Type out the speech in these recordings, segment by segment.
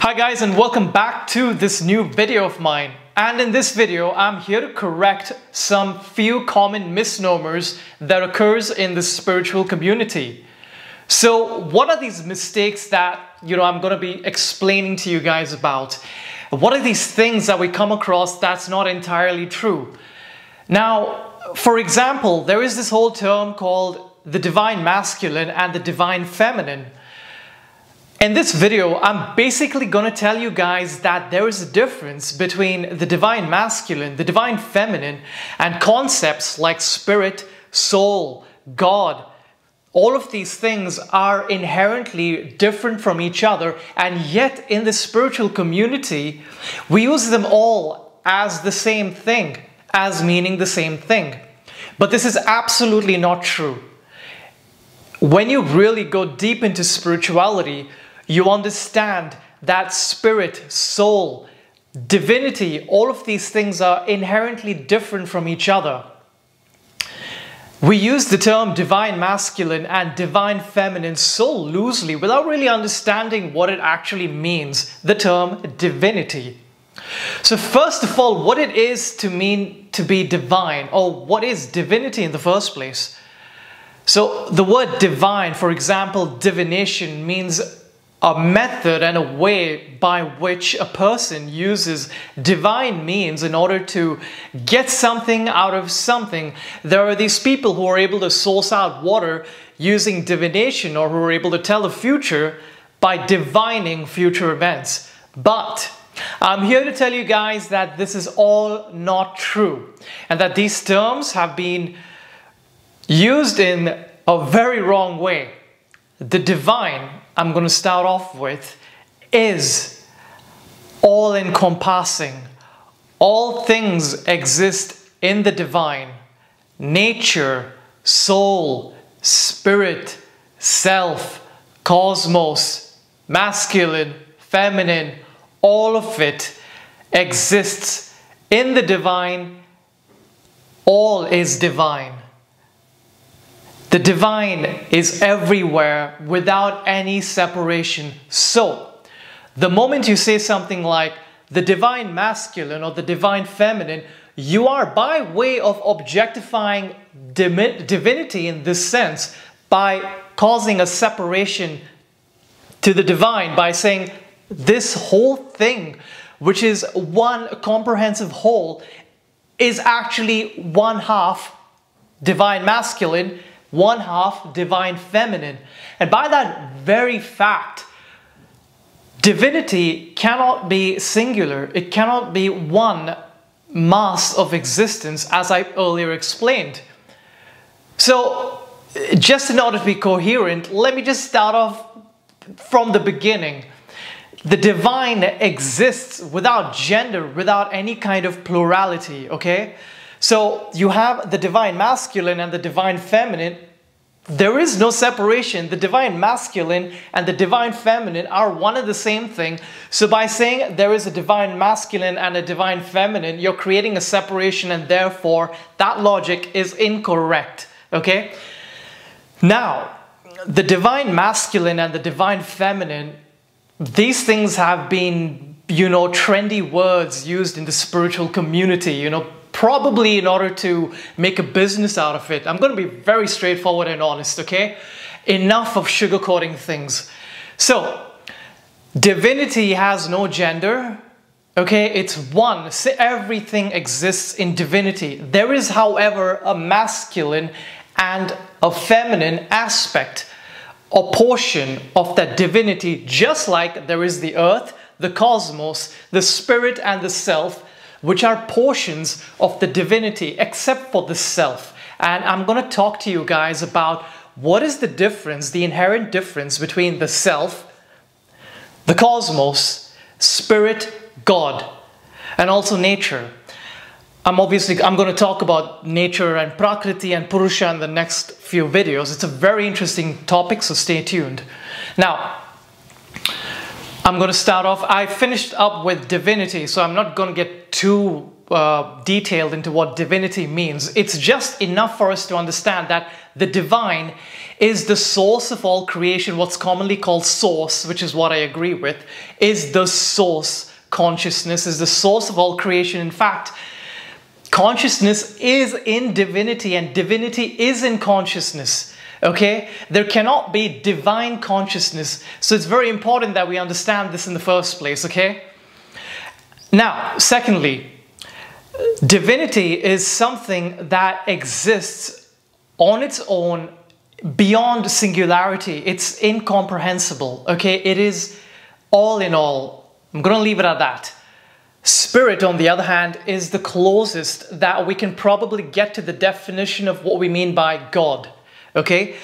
Hi guys, and welcome back to this new video of mine. And in this video, I'm here to correct some few common misnomers that occurs in the spiritual community. So what are these mistakes that, I'm going to be explaining to you guys about? What are these things that we come across that's not entirely true? Now, for example, there is this whole term called the divine masculine and the divine feminine. In this video, I'm basically going to tell you guys that there is a difference between the divine masculine, the divine feminine, and concepts like spirit, soul, God. All of these things are inherently different from each other, and yet in the spiritual community, we use them all as the same thing, as meaning the same thing. But this is absolutely not true. When you really go deep into spirituality, you understand that spirit, soul, divinity, all of these things are inherently different from each other. We use the term divine masculine and divine feminine so loosely without really understanding what it actually means, the term divinity. So first of all, what it is to mean to be divine, or what is divinity in the first place? So the word divine, for example, divination, means a method and a way by which a person uses divine means in order to get something out of something. There are these people who are able to source out water using divination, or who are able to tell the future by divining future events. But I'm here to tell you guys that this is all not true, and that these terms have been used in a very wrong way. The divine, I'm going to start off with, is all-encompassing. All things exist in the divine. Nature, soul, spirit, self, cosmos, masculine, feminine, all of it exists in the divine. All is divine. The divine is everywhere without any separation. So, the moment you say something like the divine masculine or the divine feminine, you are by way of objectifying divinity in this sense, by causing a separation to the divine, by saying this whole thing, which is one comprehensive whole, is actually one half divine masculine, one half divine feminine. And by that very fact, divinity cannot be singular. It cannot be one mass of existence, as I earlier explained. So, just in order to be coherent, let me just start off from the beginning. The divine exists without gender, without any kind of plurality, okay? So you have the divine masculine and the divine feminine. There is no separation. The divine masculine and the divine feminine are one and the same thing. So by saying there is a divine masculine and a divine feminine, you're creating a separation, and therefore that logic is incorrect, okay? Now, the divine masculine and the divine feminine, these things have been, trendy words used in the spiritual community, probably in order to make a business out of it. I'm going to be very straightforward and honest, okay? Enough of sugarcoating things. So, divinity has no gender, okay? It's one. Everything exists in divinity. There is, however, a masculine and a feminine aspect, a portion of that divinity, just like there is the earth, the cosmos, the spirit, and the self, which are portions of the divinity, except for the self. And I'm going to talk to you guys about what is the difference, the inherent difference between the self, the cosmos, spirit, God, and also nature. I'm going to talk about nature and Prakriti and Purusha in the next few videos. It's a very interesting topic, so stay tuned. Now, I'm going to start off. I finished up with divinity, so I'm not going to get too detailed into what divinity means. It's just enough for us to understand that the divine is the source of all creation. What's commonly called source, which is what I agree with, is the source. Consciousness is the source of all creation. In fact, consciousness is in divinity and divinity is in consciousness. Okay? There cannot be divine consciousness. So it's very important that we understand this in the first place. Okay? Now, secondly, divinity is something that exists on its own beyond singularity. It's incomprehensible. Okay? It is all in all. I'm going to leave it at that. Spirit, on the other hand, is the closest that we can probably get to the definition of what we mean by God. Okay?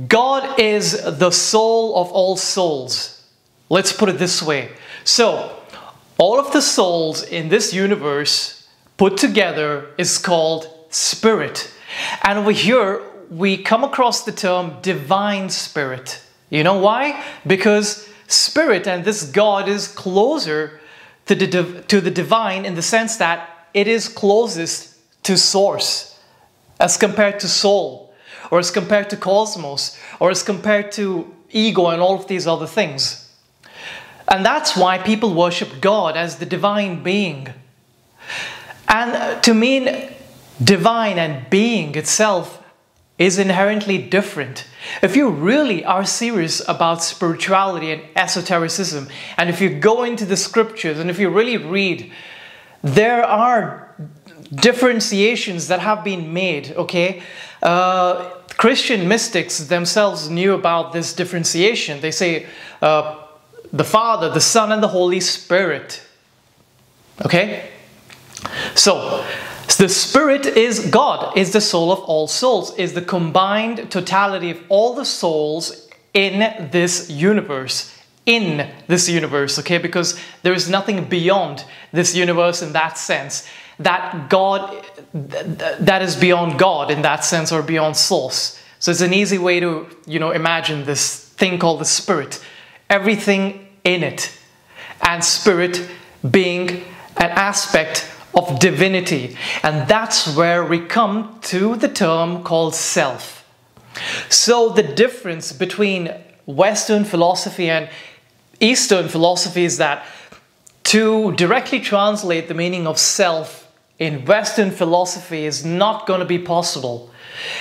God is the soul of all souls. Let's put it this way. So, all of the souls in this universe put together is called spirit. And over here, we come across the term divine spirit. You know why? Because spirit and this God is closer to the divine in the sense that it is closest to source as compared to soul, or as compared to cosmos, or as compared to ego and all of these other things. And that's why people worship God as the divine being. And to mean divine and being itself is inherently different. If you really are serious about spirituality and esotericism, and if you go into the scriptures and if you really read, there are differentiations that have been made, okay? Christian mystics themselves knew about this differentiation. They say the Father, the Son, and the Holy Spirit. Okay? So, the Spirit is God, is the soul of all souls, is the combined totality of all the souls in this universe. In this universe, okay? Because there is nothing beyond this universe in that sense. That God, that is beyond God in that sense, or beyond source. So it's an easy way to, imagine this thing called the Spirit. Everything in it. And Spirit being an aspect of divinity. And that's where we come to the term called self. So the difference between Western philosophy and Eastern philosophy is that to directly translate the meaning of self in Western philosophy is not going to be possible.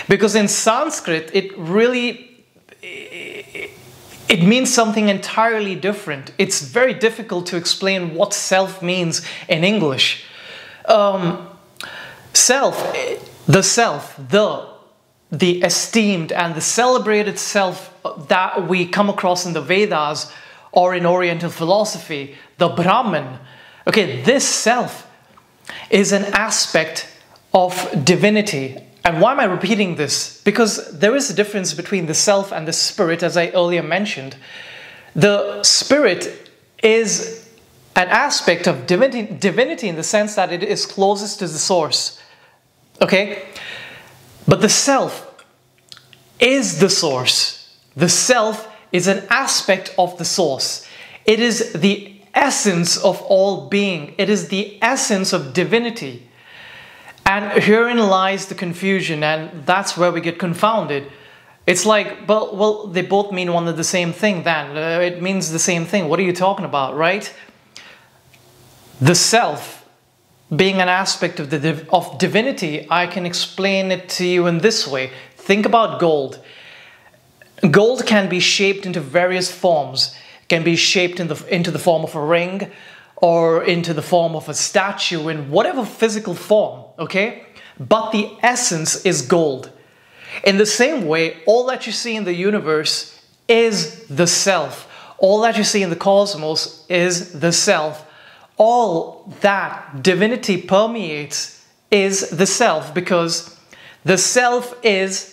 Because in Sanskrit, it means something entirely different. It's very difficult to explain what self means in English. The esteemed and the celebrated self that we come across in the Vedas or in Oriental philosophy, the Brahman. Okay, this self is an aspect of divinity. And why am I repeating this? Because there is a difference between the self and the spirit, as I earlier mentioned. The spirit is an aspect of divinity in the sense that it is closest to the source. Okay? But the self is the source. The self is an aspect of the source. It is the essence of all being. It is the essence of divinity. And herein lies the confusion, and that's where we get confounded. It's like, well, they both mean one and the same thing then. It means the same thing. What are you talking about, right? The self being an aspect of divinity, I can explain it to you in this way. Think about gold. Gold can be shaped into various forms. It can be shaped into the form of a ring, or into the form of a statue, in whatever physical form, okay? But the essence is gold. In the same way, all that you see in the universe is the self. All that you see in the cosmos is the self. All that divinity permeates is the self, because the self is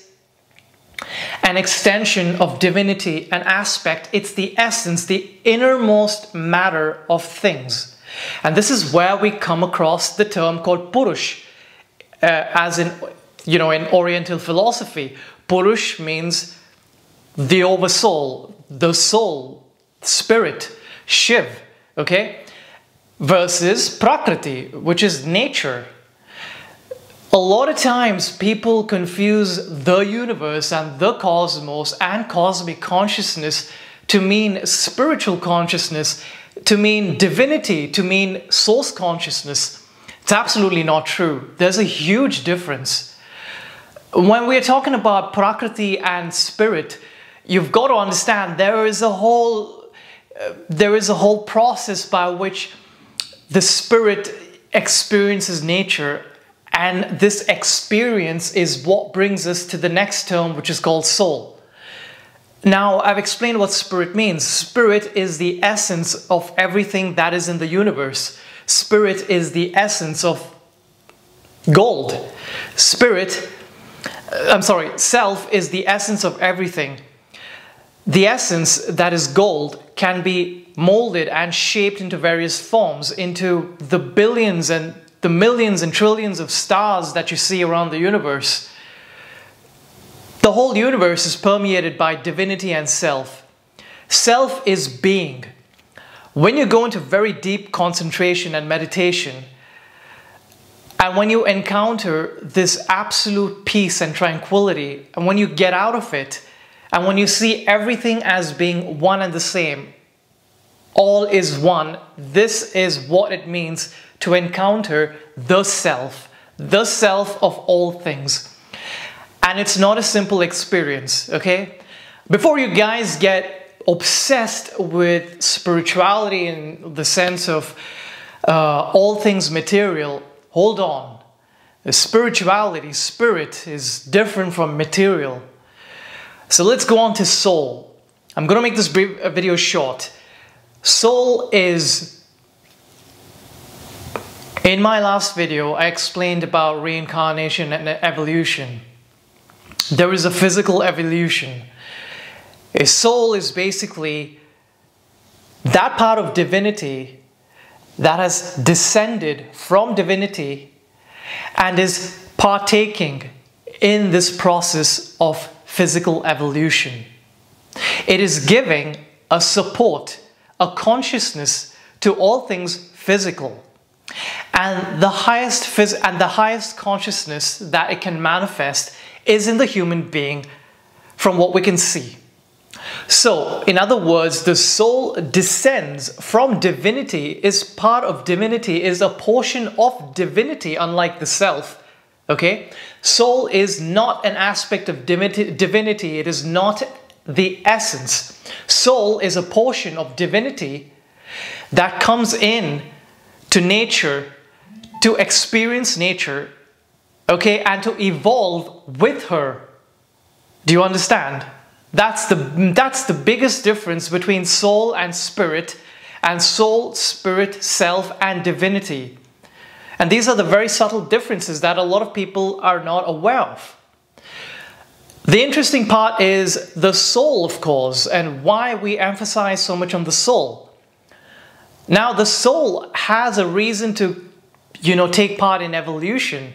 an extension of divinity, an aspect. It's the essence, the innermost matter of things. And this is where we come across the term called Purush, as in, in Oriental philosophy. Purush means the oversoul, the soul, spirit, Shiv, okay? versus Prakriti, which is nature. A lot of times people confuse the universe and the cosmos and cosmic consciousness to mean spiritual consciousness, to mean divinity, to mean source consciousness. It's absolutely not true. There's a huge difference. When we're talking about Prakriti and spirit, you've got to understand there is a whole process by which the spirit experiences nature, and this experience is what brings us to the next term, which is called soul. Now, I've explained what spirit means. Spirit is the essence of everything that is in the universe. Spirit is the essence of gold. Self is the essence of everything. The essence that is gold can be molded and shaped into various forms, into the billions and the millions and trillions of stars that you see around the universe. The whole universe is permeated by divinity and self. Self is being. When you go into very deep concentration and meditation, and when you encounter this absolute peace and tranquility, and when you get out of it, and when you see everything as being one and the same, all is one, this is what it means to encounter the self of all things. And it's not a simple experience, okay? Before you guys get obsessed with spirituality in the sense of all things material, hold on. The spirituality, spirit, is different from material. So let's go on to soul. I'm going to make this video short. Soul is... In my last video, I explained about reincarnation and evolution. There is a physical evolution. A soul is basically that part of divinity that has descended from divinity and is partaking in this process of physical evolution. It is giving a support, a consciousness to all things physical. And the highest consciousness that it can manifest is in the human being from what we can see. So, in other words, the soul descends from divinity, is part of divinity, is a portion of divinity, unlike the self. Okay? Soul is not an aspect of divinity. It is not the essence. Soul is a portion of divinity that comes in to nature, to experience nature, okay, and to evolve with her. Do you understand? That's the biggest difference between soul and soul, spirit, self, and divinity. And these are the very subtle differences that a lot of people are not aware of. The interesting part is the soul, of course, and why we emphasize so much on the soul. Now, the soul has a reason to, take part in evolution.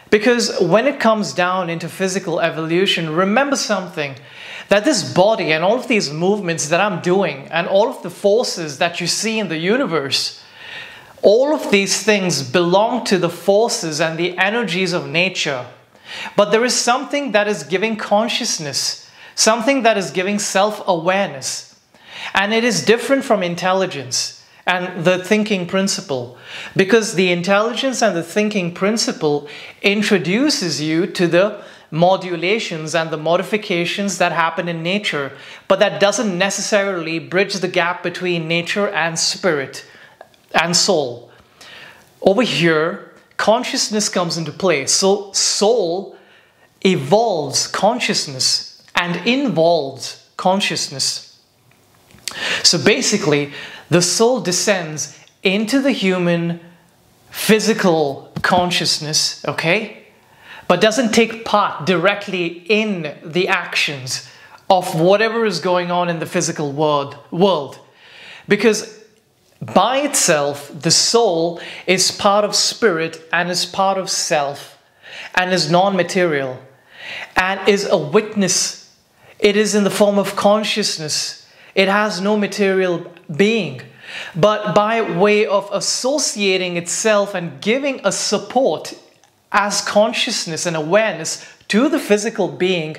Because when it comes down into physical evolution, remember something, that this body and all of these movements that I'm doing and all of the forces that you see in the universe, all of these things belong to the forces and the energies of nature. But there is something that is giving consciousness, something that is giving self-awareness. And it is different from intelligence and the thinking principle, because the intelligence and the thinking principle introduces you to the modulations and the modifications that happen in nature, but that doesn't necessarily bridge the gap between nature and spirit and soul. Over here, consciousness comes into play. So soul evolves consciousness and involves consciousness. So basically, the soul descends into the human physical consciousness, okay? But doesn't take part directly in the actions of whatever is going on in the physical world. Because by itself, the soul is part of spirit and is part of self and is non-material and is a witness. It is in the form of consciousness. It has no material being. but by way of associating itself and giving a support as consciousness and awareness to the physical being,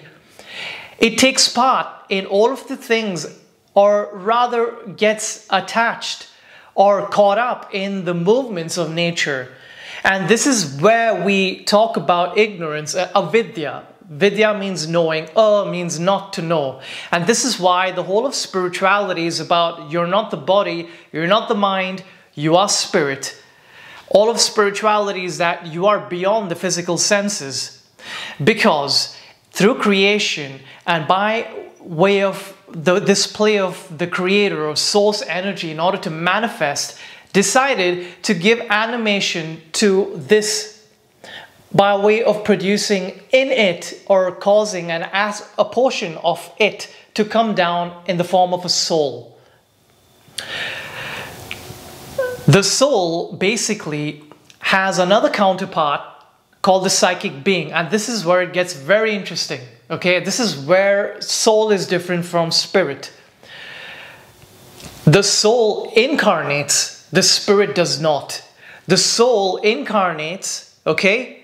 it takes part in all of the things, or rather gets attached or caught up in the movements of nature. And this is where we talk about ignorance, avidya. Vidya means knowing, means not to know. And this is why the whole of spirituality is about you're not the body, you're not the mind, you are spirit. All of spirituality is that you are beyond the physical senses. Because through creation and by way of the display of the creator or source energy in order to manifest, decided to give animation to this by way of producing in it or causing a portion of it to come down in the form of a soul. The soul basically has another counterpart called the psychic being, and this is where it gets very interesting. Okay, this is where soul is different from spirit. The soul incarnates, the spirit does not. The soul incarnates, okay,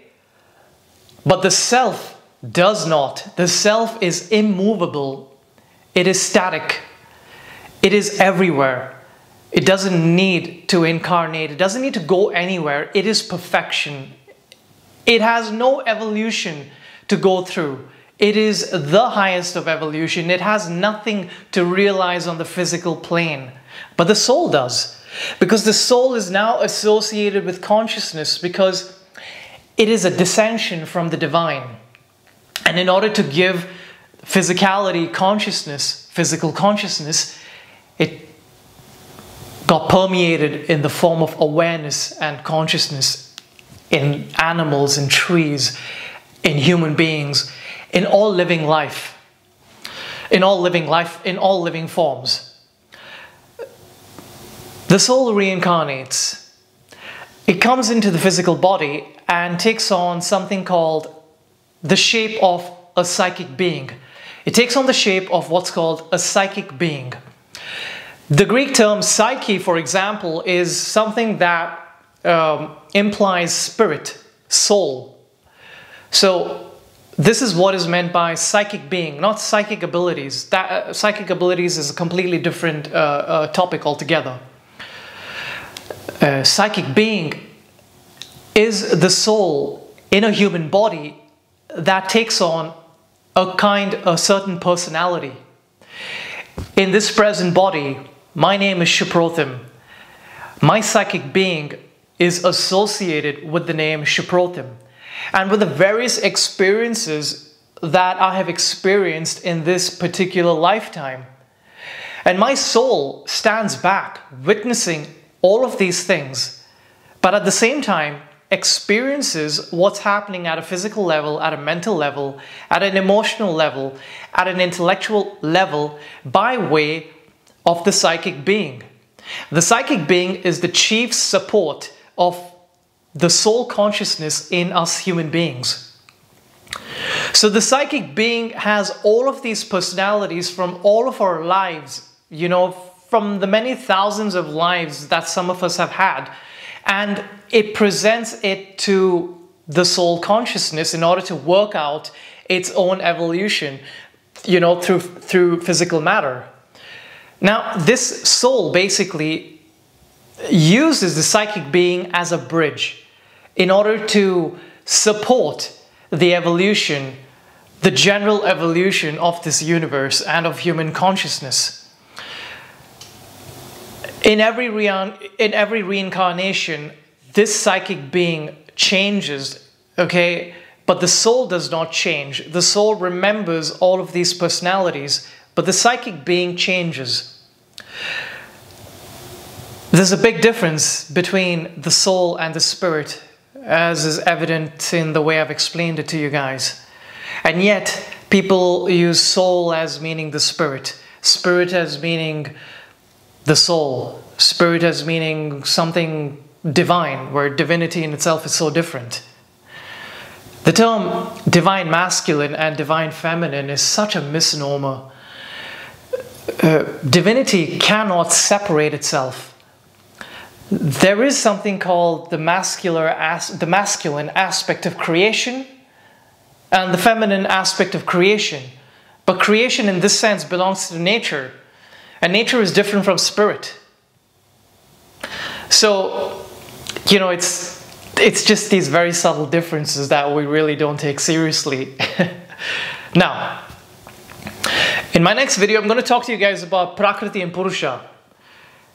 but the self does not. The self is immovable. It is static. It is everywhere. It doesn't need to incarnate. It doesn't need to go anywhere. It is perfection. It has no evolution to go through. It is the highest of evolution. It has nothing to realize on the physical plane. But the soul does. Because the soul is now associated with consciousness, because it is a dissension from the divine. And in order to give physicality consciousness, physical consciousness, it got permeated in the form of awareness and consciousness in animals, in trees, in human beings, in all living life, in all living forms. The soul reincarnates. It comes into the physical body and takes on something called the shape of a psychic being. It takes on the shape of what's called a psychic being. The Greek term psyche, for example, is something that implies spirit, soul. So this is what is meant by psychic being, not psychic abilities. Psychic abilities is a completely different topic altogether. Psychic being is the soul in a human body that takes on a certain personality. In this present body, my name is Shaprothim. My psychic being is associated with the name Shaprothim and with the various experiences that I have experienced in this particular lifetime. And my soul stands back witnessing all of these things, but at the same time experiences what's happening at a physical level, at a mental level, at an emotional level, at an intellectual level by way of the psychic being. The psychic being is the chief support of the soul consciousness in us human beings. So the psychic being has all of these personalities from all of our lives, you know, from the many thousands of lives that some of us have had, and it presents it to the soul consciousness in order to work out its own evolution, you know, through physical matter. Now, this soul basically uses the psychic being as a bridge in order to support the evolution, the general evolution of this universe and of human consciousness. In every reincarnation, this psychic being changes, okay? But the soul does not change. The soul remembers all of these personalities, but the psychic being changes. There's a big difference between the soul and the spirit, as is evident in the way I've explained it to you guys. And yet, people use soul as meaning the spirit, spirit as meaning the soul, spirit as meaning something divine, where divinity in itself is so different. The term divine masculine and divine feminine is such a misnomer. Divinity cannot separate itself. there is something called the masculine aspect of creation and the feminine aspect of creation. But creation in this sense belongs to nature, and nature is different from spirit. So, you know, it's just these very subtle differences that we really don't take seriously. Now, in my next video, I'm going to talk to you guys about Prakriti and Purusha.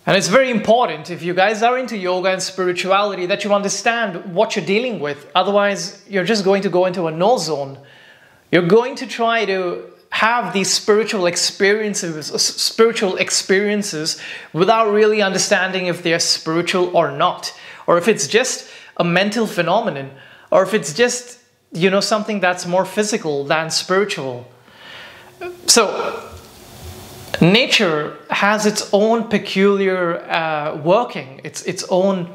And it's very important, if you guys are into yoga and spirituality, that you understand what you're dealing with. Otherwise, you're just going to go into a no zone. You're going to try to have these spiritual experiences without really understanding if they're spiritual or not, or if it's just a mental phenomenon, or if it's just, you know, something that's more physical than spiritual. So nature has its own peculiar working, its own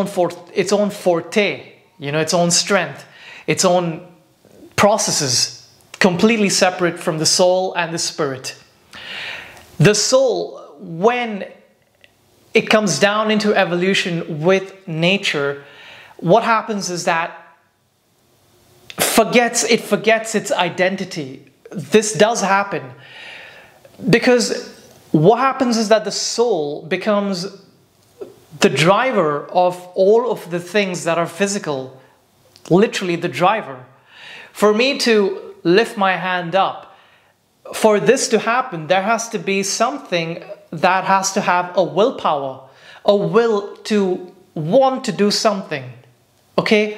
forte, you know, its own strength, its own processes, completely separate from the soul and the spirit. The soul, when it comes down into evolution with nature, what happens is that it forgets its identity. This does happen because what happens is that the soul becomes the driver of all of the things that are physical, literally the driver. For me to lift my hand up, for this to happen, there has to be something that has to have a willpower, a will to want to do something. Okay?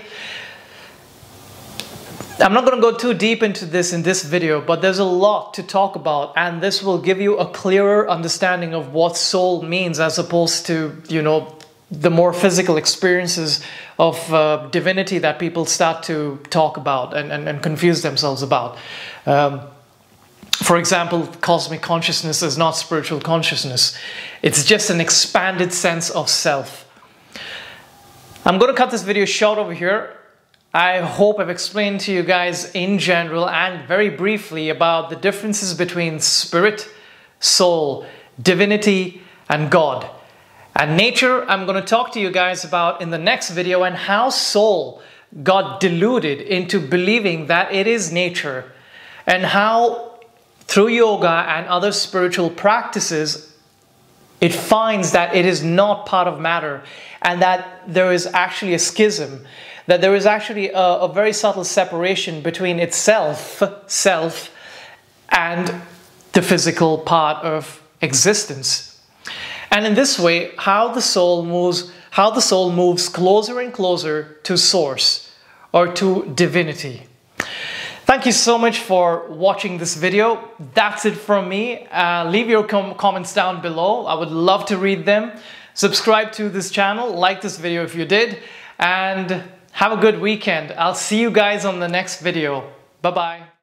I'm not going to go too deep into this in this video, but there's a lot to talk about, and this will give you a clearer understanding of what soul means, as opposed to, you know, the more physical experiences of divinity that people start to talk about and confuse themselves about. For example, cosmic consciousness is not spiritual consciousness. It's just an expanded sense of self. I'm going to cut this video short over here. I hope I've explained to you guys in general and very briefly about the differences between spirit, soul, divinity, and God. And nature, I'm going to talk to you guys about in the next video, and how soul got deluded into believing that it is nature, and how through yoga and other spiritual practices it finds that it is not part of matter, and that there is actually a schism, that there is actually a very subtle separation between itself, self, and the physical part of existence. And in this way, how the soul moves closer and closer to source, or to divinity. Thank you so much for watching this video. That's it from me. Leave your comments down below. I would love to read them. Subscribe to this channel, like this video if you did, and have a good weekend. I'll see you guys on the next video. Bye-bye.